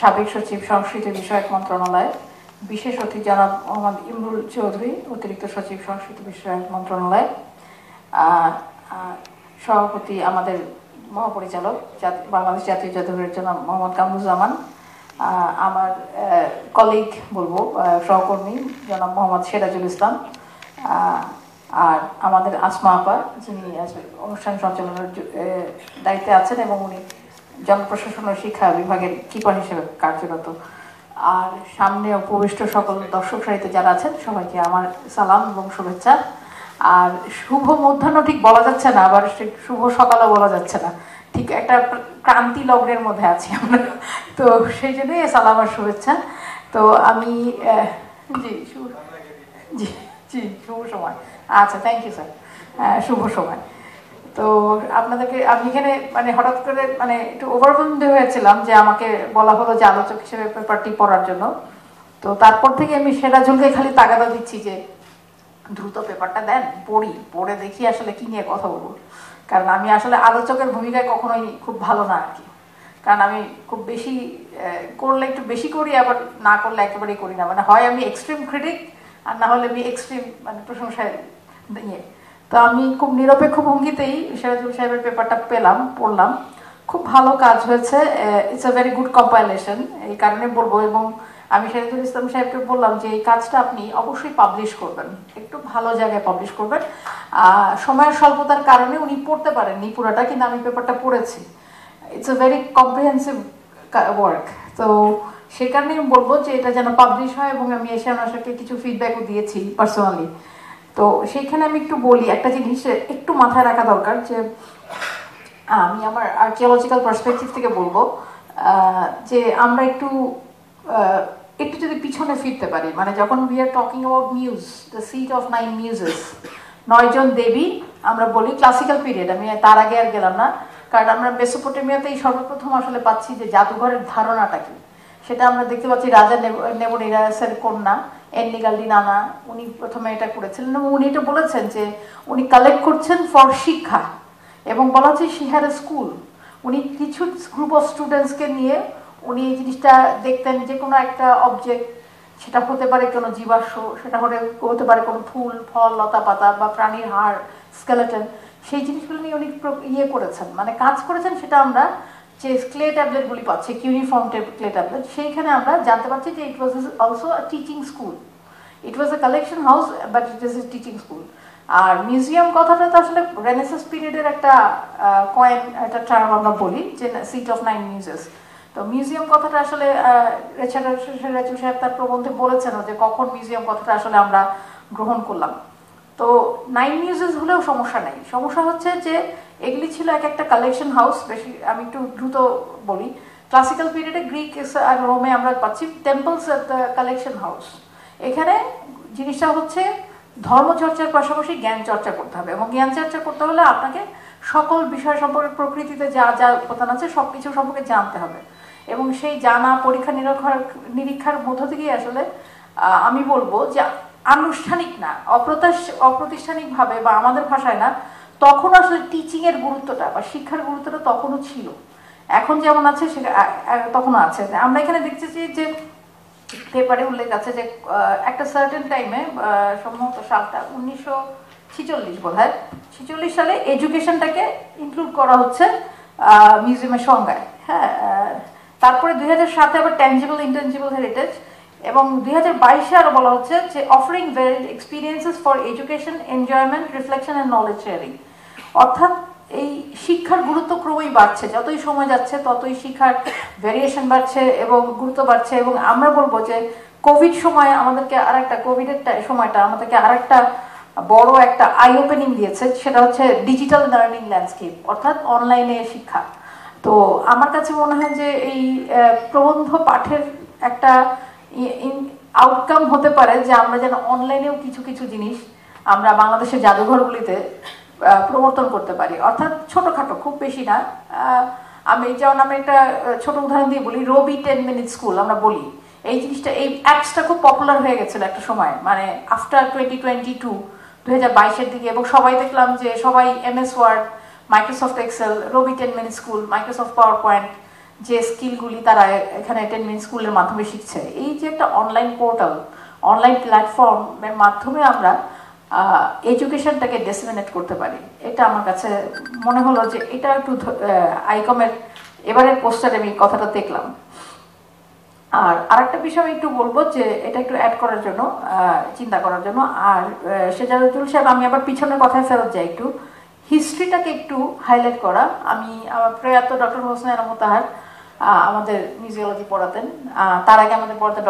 সাবেক সচিব সংস্কৃতি বিষয়ক মন্ত্রণালয়, বিশেষ অতিথি জনাব মোহাম্মদ ইমরুল চৌধুরী, অতিরিক্ত সচিব সংস্কৃতি বিষয়ক মন্ত্রণালয়, সভাপতি আমাদের মহাপরিচালক বাংলাদেশ জাতীয় জাদুঘরের জনাব মোহাম্মদ কামরুজ্জামান, আমার কলিগ বলবো সহকর্মী জনাব মোহাম্মদ সিরাজুল ইসলাম, আর আমাদের আসমা আপা যিনি অনুষ্ঠান সঞ্চালনের দায়িত্বে আছেন এবং উনি জনপ্রশাসন ও শিক্ষা বিভাগের কিপার হিসেবে কার্যরত। আর সামনে উপবিষ্ট সকল দর্শক সারিতে যারা আছেন সবাইকে আমার সালাম এবং শুভেচ্ছা। আর শুভ মধ্যাহ্ন ঠিক বলা যাচ্ছে না, আবার শুভ সকালও বলা যাচ্ছে না, ঠিক একটা ক্রান্তি লগ্নের মধ্যে আছি আমরা, তো সেই জন্যই সালাম আর শুভেচ্ছা। তো আমি জি জি জি শুভ সময়। আচ্ছা, থ্যাংক ইউ স্যার, শুভ সময়। তো আপনাদেরকে আমি এখানে মানে হঠাৎ করে মানে একটু ওভারওয়েলমড হয়েছিলাম যে আমাকে বলা হলো যে আলোচক হিসেবে পেপারটি পড়ার জন্য। তো তারপর থেকে আমি সেরাজুলকে খালি তাগাদা দিচ্ছি যে দ্রুত পেপারটা দেন, পড়ে দেখি আসলে কি নিয়ে কথা বলবো, কারণ আমি আসলে আলোচকের ভূমিকায় কখনোই খুব ভালো না আর কি, কারণ আমি খুব বেশি করলে একটু বেশি করি, আবার না করলে একেবারেই করি না, মানে হয় আমি এক্সট্রিম ক্রিটিক আর না হলে আমি এক্সট্রিম মানে প্রশংসায় ইয়ে। তো আমি খুব নিরপেক্ষ ভঙ্গিতেই সিরাজুল সাহেবের পেপারটা পড়লাম, খুব ভালো কাজ হয়েছে, it's a very good compilation, এই কারণে বলবো। এবং আমি সিরাজুল ইসলাম সাহেবকে বললাম যে এই কাজটা আপনি অবশ্যই পাবলিশ করবেন, একটু ভালো জায়গায় পাবলিশ করবেন। সময়ের স্বল্পতার কারণে উনি পড়তে পারেননি পুরোটা, কিন্তু আমি পেপারটা পড়েছি, it's a very comprehensive work. তো সেই কারণে আমি বলবো যে এটা যেন পাবলিশ হয়, এবং আমি এসে ওনাকে কিছু ফিডব্যাকও দিয়েছি পার্সোনালি। তো সেইখানে আমি একটু বলি একটা জিনিস একটু মাথায় রাখা দরকার, যে আমি আমার আর্কিওলজিক্যাল পার্সপেক্টিভ থেকে বলবো যে আমরা একটু যদি পিছনে ফিরতে পারি, মানে যখন we are talking about muse, the seat of 9 muses, 9 জন দেবী আমরা বলি ক্লাসিক্যাল পিরিয়ড, আমি তার আগে আর গেলাম না, কারণ আমরা মেসোপটেমিয়াতেই সর্বপ্রথম আসলে পাচ্ছি যে জাদুঘরের ধারণাটা কি, সেটা আমরা দেখতে পাচ্ছি রাজা নেবুনিরাসের কন্যা এন্নিগাল্ডি নানা, উনি প্রথমে এটা করেছিলেন এবং উনি এটা বলেছেন যে উনি কালেক্ট করছেন ফর শিক্ষা, এবং বলা হচ্ছে শি হ্যাড এ স্কুল। উনি কিছু গ্রুপ অফ স্টুডেন্টসকে নিয়ে উনি এই জিনিসটা দেখতেন, যে কোনো একটা অবজেক্ট, সেটা হতে পারে কোনো জীবাশ্ম, সেটা হতে পারে কোনো ফুল ফল লতা পাতা বা প্রাণীর হাড় স্কেলেটন, সেই জিনিসগুলো নিয়ে উনি করেছেন, মানে কাজ করেছেন। সেটা আমরা যে ক্লে ট্যাবলেটগুলি পাচ্ছি, কিউনিফর্ম ক্লে ট্যাবলেট, সেইখানে আমরা জানতে পারছি যে it was also a teaching school, it was a collection house but it is a teaching school. আর মিউজিয়াম কথাটা তো আসলে রেনেসাস পিরিয়ডের একটা কয়েন, একটা টার্ম আমরা বলি যে সিট অফ 9 মিউজেস। তো মিউজিয়াম কথাটা আসলে সিরাজুল সাহেব তার প্রবন্ধে বলেছেন যে কখন মিউজিয়াম কথাটা আসলে আমরা গ্রহণ করলাম। তো 9 মিউজেস হলেও সমস্যা নেই, সমস্যা হচ্ছে যে এগুলি ছিল এক একটা কালেকশন হাউস। বেশি আমি একটু দ্রুত বলি, ক্লাসিক্যাল পিরিয়ডে গ্রিক আর রোমে আমরা পাচ্ছি temples at the collection house. এখানে জিনিসটা হচ্ছে ধর্মচর্চার পাশাপাশি জ্ঞান চর্চা করতে হবে, এবং জ্ঞান চর্চা করতে হলে আপনাকে সকল বিষয় সম্পর্কে, প্রকৃতিতে যা যা উপাদান আছে সব কিছু সম্পর্কে জানতে হবে, এবং সেই জানা পরীক্ষা নিরীক্ষার মধ্য থেকেই আসলে আমি বলবো যে আনুষ্ঠানিক না, অপ্রতিষ্ঠানিকভাবে বা আমাদের ভাষায় না, তখন আসলে টিচিং এর গুরুত্বটা বা শিক্ষার গুরুত্বটা তখনও ছিল, এখন যেমন আছে সেটা তখনও আছে। আমরা এখানে দেখতেছি যে পেপারে উল্লেখ আছে যে একটা সার্টেন টাইমে, সম্ভবত সালটা 1946 বোধহয়, 46 সালে এডুকেশনটাকে ইনক্লুড করা হচ্ছে মিউজিয়ামের সংজ্ঞায়। হ্যাঁ, তারপরে 2007-এ আবার ট্যাঞ্জিবল ইনট্যাঞ্জিবল হেরিটেজ, এবং 2022-এ আরো বলা হচ্ছে যে offering varied experiences for education, enjoyment, reflection and knowledge sharing. অর্থাৎ এই শিক্ষার গুরুত্ব ক্রমেই বাড়ছে, যতই সময় যাচ্ছে ততই শিক্ষার ভ্যারিয়েশন বাড়ছে এবং গুরুত্ব বাড়ছে। এবং আমরা বলবো যে কোভিড সময় আমাদেরকে কোভিডের সময়টা আমাদেরকে আরেকটা বড় একটা আই ওপেনিং দিয়েছে, সেটা হচ্ছে ডিজিটাল লার্নিং ল্যান্ডস্কেপ, অর্থাৎ অনলাইনে শিক্ষা। তো আমার কাছে মনে হয় যে এই প্রবন্ধ পাঠের একটা আউটকাম হতে পারে যে আমরা যেন অনলাইনেও কিছু কিছু জিনিস আমরা বাংলাদেশের জাদুঘরগুলিতে প্রবর্তন করতে পারি, অর্থাৎ ছোটখাটো, খুব বেশি না। আমি একটা ছোট উদাহরণ দিয়ে বলি, রবি 10 মিনিট স্কুল আমরা বলি, এই জিনিসটা, এই অ্যাপসটা খুব পপুলার হয়ে গেছিল একটা সময়, মানে আফটার 2022-এর দিকে, এবং সবাই দেখলাম যে সবাই MS ওয়ার্ড, মাইক্রোসফট এক্সেল, রবি 10 minute school, Microsoft power point, যে স্কিলগুলি তারা এখানে 10 মিনিট স্কুলের মাধ্যমে শিখছে, এই যে একটা অনলাইন পোর্টাল, অনলাইন প্ল্যাটফর্মের মাধ্যমে আমরা এডুকেশনটাকে ডিসেমিনেট করতে পারি, এটা আমার কাছে মনে হলো যে এটা একটু আইকমের এবারের পোস্টারে আমি কথাটা দেখলাম। আর আরেকটা বিষয় আমি একটু বলবো যে এটা একটু অ্যাড করার জন্য, চিন্তা করার জন্য। আর সেজারুল সাহেব, আমি আবার পিছনের কথায় ফেরত যাই, একটু হিস্ট্রিটাকে একটু হাইলাইট করা। আমি আমার প্রয়াত ডক্টর হোসেন মোতাহার আমাদের মিউজিওলজি পড়াতেন, তার আগে আমাদের পড়াতেন